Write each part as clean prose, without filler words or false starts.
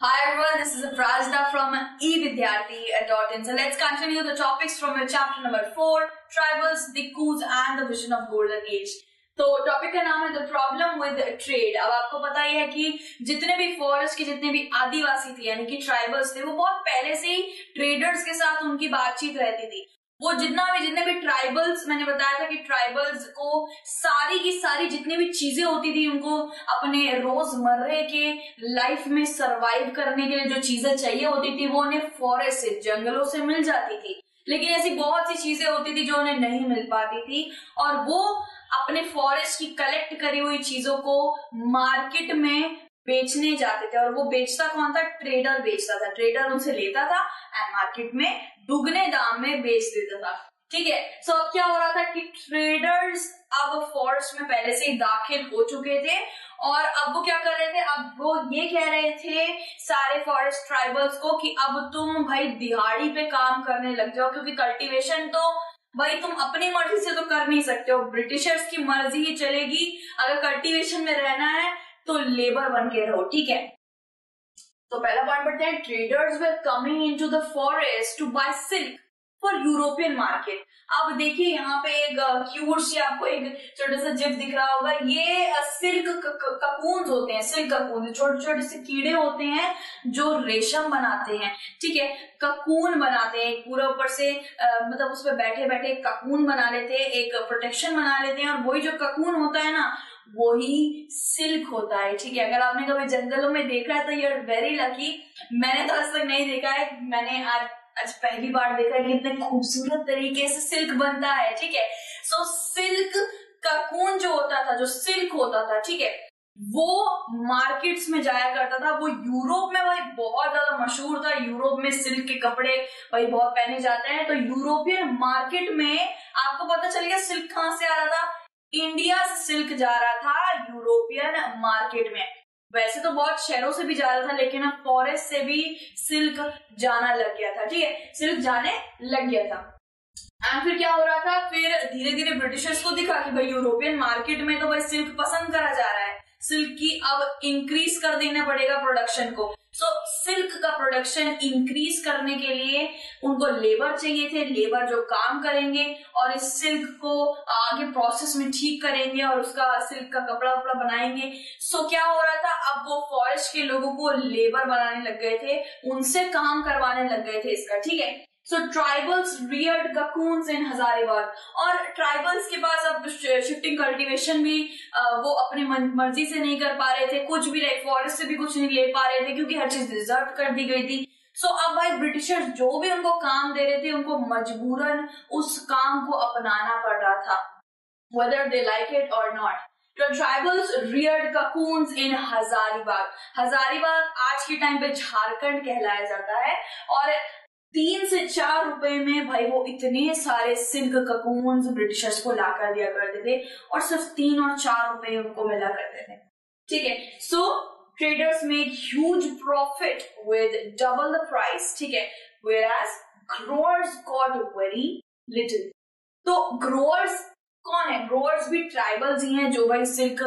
Hi everyone, this is Prajna from evidyarthi.in. So let's continue the topics from your chapter number 4, Tribals, the Coups and the Vision of Golden Age. तो topic का नाम है the problem with trade. अब आपको पता ही है कि जितने भी फॉरेस्ट के जितने भी आदिवासी थे यानी कि ट्राइबल्स थे, वो बहुत पहले से ही ट्रेडर्स के साथ उनकी बातचीत रहती थी। वो जितने भी ट्राइबल्स, मैंने बताया था कि ट्राइबल्स को सारी की सारी जितनी भी चीजें होती थी, उनको अपने रोजमर्रे के लाइफ में सरवाइव करने के लिए जो चीजें चाहिए होती थी वो उन्हें फॉरेस्ट से, जंगलों से मिल जाती थी। लेकिन ऐसी बहुत सी चीजें होती थी जो उन्हें नहीं मिल पाती थी और वो अपने फॉरेस्ट की कलेक्ट करी हुई चीजों को मार्केट में बेचने जाते थे। और वो बेचता कौन था? ट्रेडर बेचता था। ट्रेडर उनसे लेता था एंड मार्केट में दुगने दाम में बेच देता था। ठीक है। सो अब क्या हो रहा था कि ट्रेडर्स अब फॉरेस्ट में पहले से ही दाखिल हो चुके थे और अब वो क्या कर रहे थे? अब वो ये कह रहे थे सारे फॉरेस्ट ट्राइबल्स को कि अब तुम भाई दिहाड़ी पे काम करने लग जाओ, क्योंकि कल्टीवेशन तो भाई तुम अपनी मर्जी से तो कर नहीं सकते हो, ब्रिटिशर्स की मर्जी ही चलेगी। अगर कल्टीवेशन में रहना है तो लेबर बन के रहो। ठीक है। तो पहला पॉइंट पढ़ते हैं। Traders were coming into the forest to buy silk for European market. अब देखिए यहाँ पे एक क्यूट सी आपको एक छोटा सा जिप दिख रहा होगा। ये सिल्क ककून्स होते हैं। सिल्क ककून छोटे छोटे से कीड़े होते हैं जो रेशम बनाते हैं। ठीक है। ककून बनाते हैं पूरा ऊपर से, मतलब उस पर बैठे बैठे ककून बना लेते हैं, एक प्रोटेक्शन बना लेते हैं। और वही जो ककून होता है ना, वही सिल्क होता है। ठीक है। अगर आपने कभी जंगलों में देखा है तो यू आर वेरी लकी। मैंने तो आज तक नहीं देखा है, मैंने आज पहली बार देखा है कि इतने खूबसूरत तरीके से सिल्क बनता है। ठीक है। सो सिल्क ककून जो होता था, जो सिल्क होता था, ठीक है, वो मार्केट्स में जाया करता था। वो यूरोप में भाई बहुत ज्यादा मशहूर था। यूरोप में सिल्क के कपड़े भाई बहुत पहने जाते हैं। तो यूरोपियन मार्केट में आपको पता चल गया सिल्क कहां से आ रहा था? इंडिया से सिल्क जा रहा था यूरोपियन मार्केट में। वैसे तो बहुत शहरों से भी जा रहा था, लेकिन अब फॉरेस्ट से भी सिल्क जाना लग गया था। ठीक है। सिल्क जाने लग गया था। एंड फिर क्या हो रहा था? फिर धीरे धीरे ब्रिटिशर्स को दिखा कि भाई यूरोपियन मार्केट में तो भाई सिल्क पसंद करा जा रहा है, सिल्क की अब इंक्रीज कर देना पड़ेगा प्रोडक्शन को। सो सिल्क का प्रोडक्शन इंक्रीज करने के लिए उनको लेबर चाहिए थे, लेबर जो काम करेंगे और इस सिल्क को आगे प्रोसेस में ठीक करेंगे और उसका सिल्क का कपड़ा वपड़ा बनाएंगे। सो क्या हो रहा था? अब वो फॉरेस्ट के लोगों को लेबर बनाने लग गए थे, उनसे काम करवाने लग गए थे इसका। ठीक है। सो ट्राइबल्स रियर्ड ककून्स इन हजारीबाग। और ट्राइबल्स के पास अब शिफ्टिंग कल्टीवेशन भी वो अपनी मर्जी से नहीं कर पा रहे थे, कुछ भी लाइक फॉरेस्ट से भी कुछ नहीं ले पा रहे थे क्योंकि हर चीज रिजर्व कर दी गई थी। सो अब भाई ब्रिटिशर्स जो भी उनको काम दे रहे थे उनको मजबूरन उस काम को अपनाना पड़ रहा था, whether they like it or not. The tribals reared cocoons in Hazaribagh. Hazaribagh आज के टाइम पे झारखंड कहलाया जाता है और 3 से 4 रुपए में भाई वो इतने सारे सिल्क ककून्स ब्रिटिशर्स को ला कर दिया करते थे और सिर्फ 3 और 4 रुपए उनको मिला करते थे। ठीक है। So traders make huge profit with double the price. ठीक है। whereas growers got very little। तो ग्रोअर्स कौन है? ग्रोअर्स भी ट्राइबल्स ही हैं जो भाई सिल्क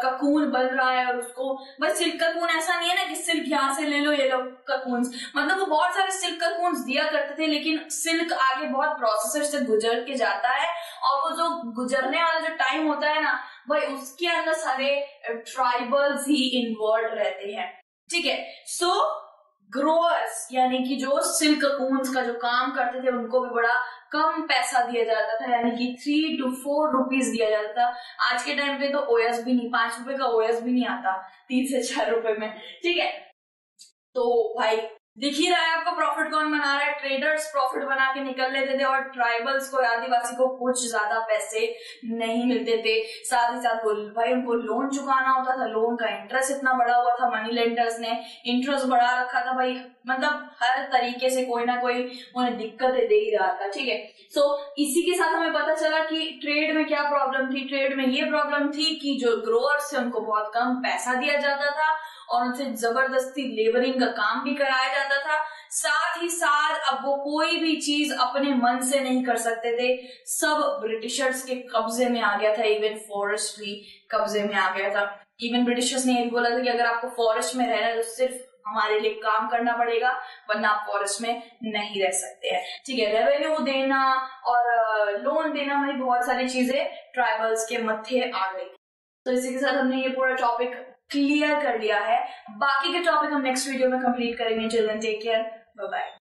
ककून बन रहा है और उसको बस सिल्क ककून ऐसा नहीं है ना कि सिल्क यहाँ से ले लो ये लो ककून्स, मतलब वो बहुत सारे सिल्क ककून्स दिया करते थे, लेकिन सिल्क आगे बहुत प्रोसेसर से गुजर के जाता है और वो जो गुजरने वाला जो टाइम होता है ना भाई उसके अंदर सारे ट्राइबल्स ही इन्वॉल्व रहते हैं। ठीक है। सो ग्रोअर्स यानी कि जो सिल्क ककून्स का जो काम करते थे उनको भी बड़ा कम पैसा दिया जाता था, यानी कि 3 to 4 रुपीज दिया जाता था। आज के टाइम पे तो ओएस भी नहीं, 5 रुपए का ओएस भी नहीं आता 3 से 4 रुपए में। ठीक है। तो भाई दिख ही रहा है आपको प्रॉफिट कौन बना रहा है? ट्रेडर्स प्रॉफिट बना के निकल लेते थे और ट्राइबल्स को, आदिवासी को कुछ ज्यादा पैसे नहीं मिलते थे। साथ ही साथ भाई उनको लोन चुकाना होता था, लोन का इंटरेस्ट इतना बढ़ा हुआ था, मनी लेंडर्स ने इंटरेस्ट बढ़ा रखा था भाई, मतलब हर तरीके से कोई ना कोई उन्हें दिक्कतें दे ही रहा था। ठीक है। सो इसी के साथ हमें पता चला कि ट्रेड में क्या प्रॉब्लम थी। ट्रेड में ये प्रॉब्लम थी कि जो ग्रोअर्स थे उनको बहुत कम पैसा दिया जाता था और उनसे जबरदस्ती लेबरिंग का काम भी कराया जाता था। साथ ही साथ अब वो कोई भी चीज अपने मन से नहीं कर सकते थे, सब ब्रिटिशर्स के कब्जे में आ गया था। इवन फॉरेस्ट भी कब्जे में आ गया था। इवन ब्रिटिशर्स ने ये बोला था कि अगर आपको फॉरेस्ट में रहना है तो सिर्फ हमारे लिए काम करना पड़ेगा, वरना आप फॉरेस्ट में नहीं रह सकते हैं। ठीक है, रेवेन्यू देना और लोन देना, हमारी बहुत सारी चीजें ट्राइबल्स के मत्थे आ गई। तो इसी के साथ हमने ये पूरा टॉपिक क्लियर कर लिया है। बाकी के टॉपिक हम नेक्स्ट वीडियो में कंप्लीट करेंगे। Children take care, bye bye.